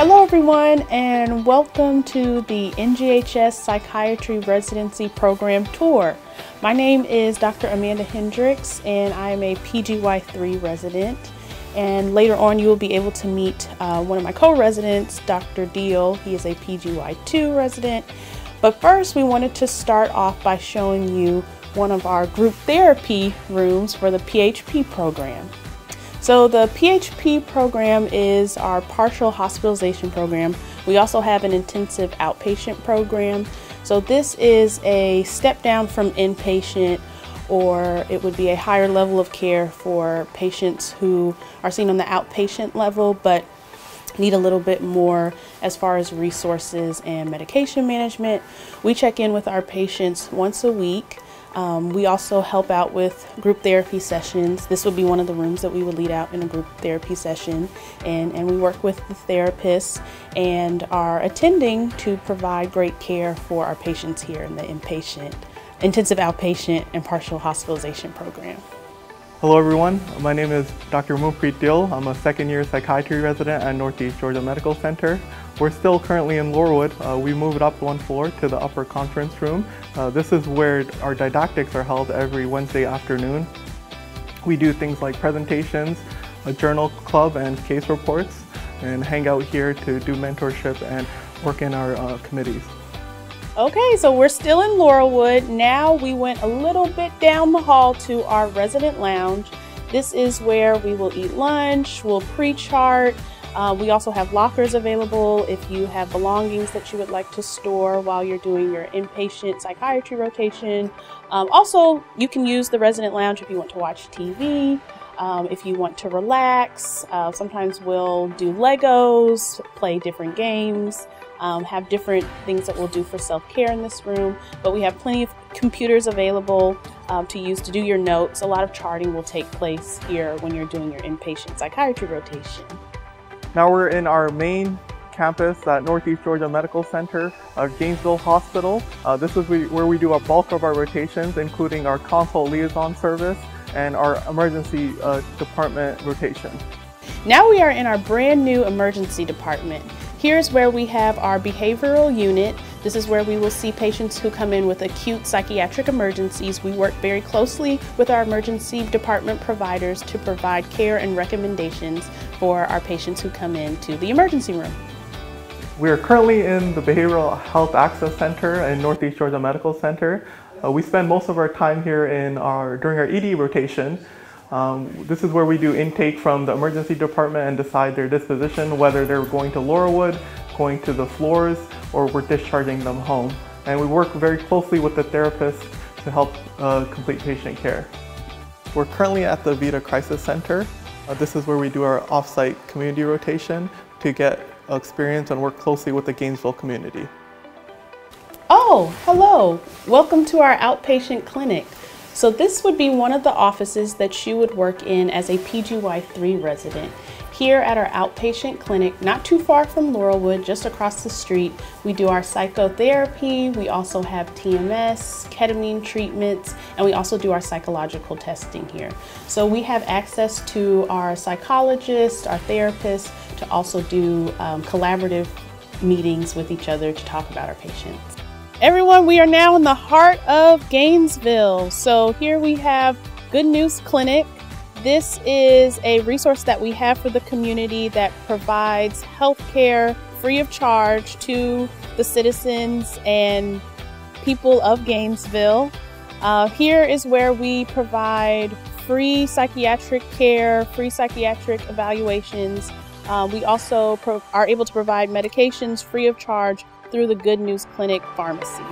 Hello everyone, and welcome to the NGHS Psychiatry Residency Program Tour. My name is Dr. Amanda Hendricks and I am a PGY3 resident, and later on you will be able to meet one of my co-residents, Dr. Deal. He is a PGY2 resident. But first we wanted to start off by showing you one of our group therapy rooms for the PHP program. So the PHP program is our partial hospitalization program. We also have an intensive outpatient program. So this is a step down from inpatient, or it would be a higher level of care for patients who are seen on the outpatient level but need a little bit more as far as resources and medication management. We check in with our patients once a week. We also help out with group therapy sessions. This would be one of the rooms that we would lead out in a group therapy session. And we work with the therapists and are attending to provide great care for our patients here in the inpatient, intensive outpatient, and partial hospitalization program. Hello everyone, my name is Dr. Moonpreet Deol. I'm a second-year psychiatry resident at Northeast Georgia Medical Center. We're still currently in Laurelwood. We moved up one floor to the upper conference room. This is where our didactics are held every Wednesday afternoon. We do things like presentations, a journal club, and case reports, and hang out here to do mentorship and work in our committees. Okay, so we're still in Laurelwood. Now we went a little bit down the hall to our resident lounge. This is where we will eat lunch, we'll pre-chart. We also have lockers available if you have belongings that you would like to store while you're doing your inpatient psychiatry rotation. Also, you can use the resident lounge if you want to watch TV, if you want to relax. Sometimes we'll do Legos, play different games, have different things that we'll do for self-care in this room. But we have plenty of computers available to use to do your notes. A lot of charting will take place here when you're doing your inpatient psychiatry rotation. Now we're in our main campus at Northeast Georgia Medical Center, Gainesville Hospital. This is where we do a bulk of our rotations, including our consult liaison service and our emergency department rotation. Now we are in our brand new emergency department. Here's where we have our behavioral unit. This is where we will see patients who come in with acute psychiatric emergencies. We work very closely with our emergency department providers to provide care and recommendations for our patients who come into the emergency room. We are currently in the Behavioral Health Access Center in Northeast Georgia Medical Center. We spend most of our time here during our ED rotation. This is where we do intake from the emergency department and decide their disposition, whether they're going to Laurelwood, going to the floors, or we're discharging them home. And we work very closely with the therapist to help complete patient care. We're currently at the Vita Crisis Center. This is where we do our off-site community rotation to get experience and work closely with the Gainesville community. Oh, hello. Welcome to our outpatient clinic. So this would be one of the offices that you would work in as a PGY3 resident. Here at our outpatient clinic, not too far from Laurelwood, just across the street, we do our psychotherapy. We also have TMS, ketamine treatments, and we also do our psychological testing here. So we have access to our psychologists, our therapists, to also do collaborative meetings with each other to talk about our patients. Everyone, we are now in the heart of Gainesville. So here we have Good News Clinic. This is a resource that we have for the community that provides health care free of charge to the citizens and people of Gainesville. Here is where we provide free psychiatric care, free psychiatric evaluations. We also are able to provide medications free of charge through the Good News Clinic pharmacy.